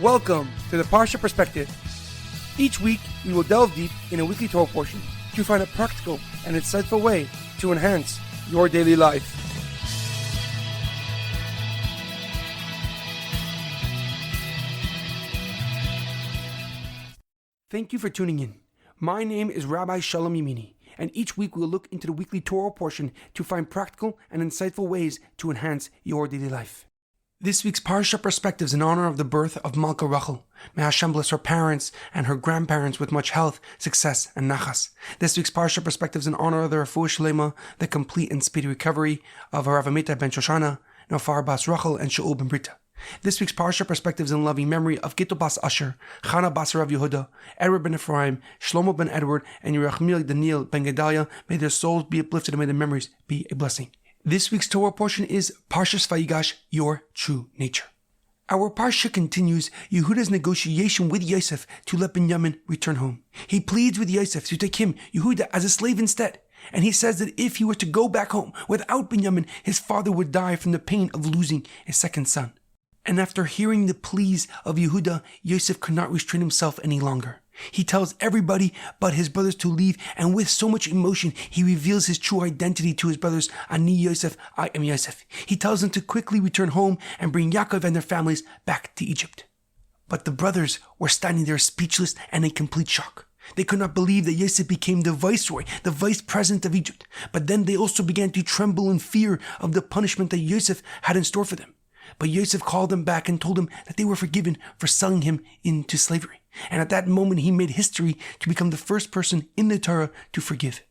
Welcome to the Parsha Perspective. Each week, we will delve deep in a weekly Torah portion to find a practical and insightful way to enhance your daily life. Thank you for tuning in. My name is Rabbi Shalom Yemini, and each week we will look into the weekly Torah portion to find practical and insightful ways to enhance your daily life. This week's Parsha Perspective is in honor of the birth of Malka Rachel. May Hashem bless her parents and her grandparents with much health, success, and Nachas. This week's Parsha Perspective is in honor of the Refuah Shlema, the complete and speedy recovery of Harav Amitai ben Shoshanna, Nofar Bas Rachel, and Shaul ben Berta. This week's Parsha Perspective is in loving memory of Gittel Bas Asher, Chana Bas HaRav Yeudah, Edward Ben Efraim, Shlomo Ben Edward, and Yirachmiel Daniel Ben Gedalia. May their souls be uplifted and may their memories be a blessing. This week's Torah portion is Parshas Vayigash, Your True Nature. Our Parsha continues Yehuda's negotiation with Yosef to let Benyamin return home. He pleads with Yosef to take him, Yehuda, as a slave instead. And he says that if he were to go back home without Benyamin, his father would die from the pain of losing his second son. And after hearing the pleas of Yehuda, Yosef could not restrain himself any longer. He tells everybody but his brothers to leave, and with so much emotion, he reveals his true identity to his brothers. Ani Yosef, I am Yosef. He tells them to quickly return home and bring Yaakov and their families back to Egypt. But the brothers were standing there speechless and in complete shock. They could not believe that Yosef became the viceroy, the vice president of Egypt. But then they also began to tremble in fear of the punishment that Yosef had in store for them. But Yosef called them back and told them that they were forgiven for selling him into slavery. And at that moment, he made history to become the first person in the Torah to forgive.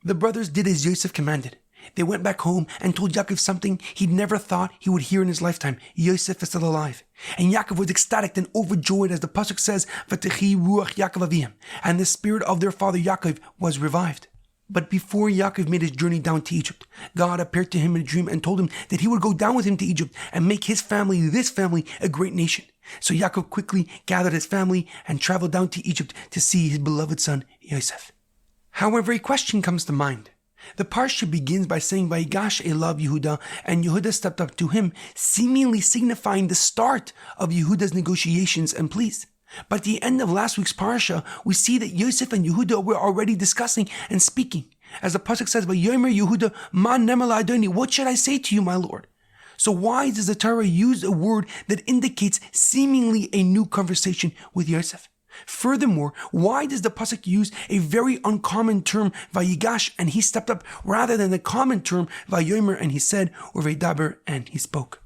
The brothers did as Yosef commanded. They went back home and told Yaakov something he'd never thought he would hear in his lifetime. Yosef is still alive. And Yaakov was ecstatic and overjoyed, as the pasuk says, "V'techi ruach Yaakov avihim," and the spirit of their father Yaakov was revived. But before Yaakov made his journey down to Egypt, God appeared to him in a dream and told him that he would go down with him to Egypt and make his family, this family, a great nation. So Yaakov quickly gathered his family and traveled down to Egypt to see his beloved son, Yosef. However, a question comes to mind. The Parsha begins by saying, Vayigash Elav Yehuda, and Yehuda stepped up to him, seemingly signifying the start of Yehuda's negotiations and pleas. But at the end of last week's Parsha, we see that Yosef and Yehuda were already discussing and speaking. As the pasuk says, Vayomer Yehuda, Ma nemar la'Adoni, what should I say to you, my Lord? So why does the Torah use a word that indicates seemingly a new conversation with Yosef? Furthermore, why does the pasuk use a very uncommon term, Vayigash, and he stepped up, rather than the common term, Vayomer, and he said, or Veidaber, and he spoke?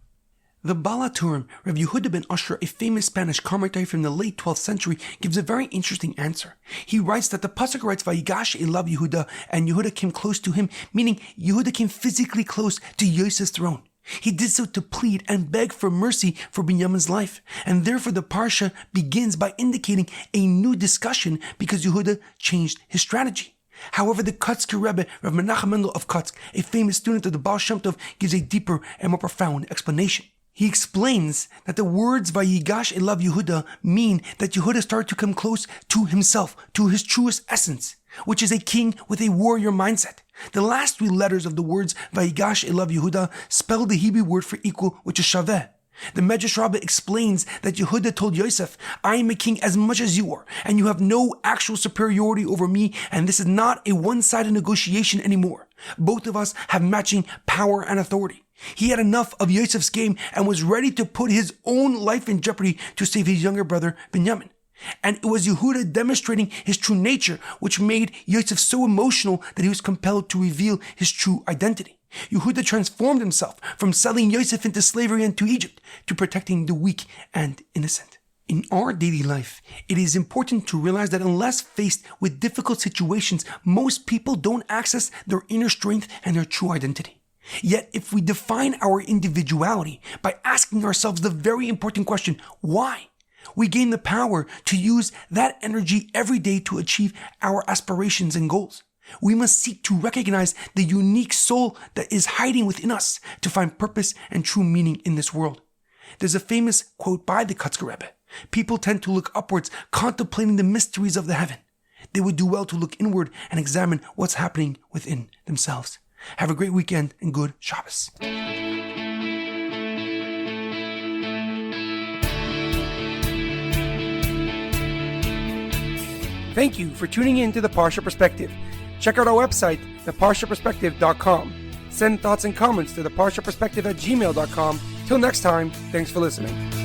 The Baal HaTurim, Rav Yehuda ben Asher, a famous Spanish commentator from the late 12th century, gives a very interesting answer. He writes that the pasuk writes, Vayigash Elav Yehuda, and Yehuda came close to him, meaning Yehuda came physically close to Yosef's throne. He did so to plead and beg for mercy for Benyamin's life. And therefore the Parsha begins by indicating a new discussion because Yehuda changed his strategy. However, the Kotzker Rebbe, Rav Menachem Mendel of Kotzk, a famous student of the Baal Shem Tov, gives a deeper and more profound explanation. He explains that the words Vayigash Elav Yehuda mean that Yehuda started to come close to himself, to his truest essence, which is a king with a warrior mindset. The last three letters of the words Vayigash Elav Yehuda spell the Hebrew word for equal, which is Shaveh. The Medrash Rabbah explains that Yehuda told Yosef, I am a king as much as you are, and you have no actual superiority over me, and this is not a one-sided negotiation anymore. Both of us have matching power and authority. He had enough of Yosef's game and was ready to put his own life in jeopardy to save his younger brother, Benyamin. And it was Yehuda demonstrating his true nature, which made Yosef so emotional that he was compelled to reveal his true identity. Yehuda transformed himself from selling Yosef into slavery and to Egypt to protecting the weak and innocent. In our daily life, it is important to realize that unless faced with difficult situations, most people don't access their inner strength and their true identity. Yet, if we define our individuality by asking ourselves the very important question, why? We gain the power to use that energy every day to achieve our aspirations and goals. We must seek to recognize the unique soul that is hiding within us to find purpose and true meaning in this world. There's a famous quote by the Kotzker Rebbe. People tend to look upwards, contemplating the mysteries of the heaven. They would do well to look inward and examine what's happening within themselves. Have a great weekend and good Shabbos. Thank you for tuning in to the Parsha Perspective. Check out our website, theparshaperspective.com. Send thoughts and comments to theparshaperspective@gmail.com. Till next time, thanks for listening.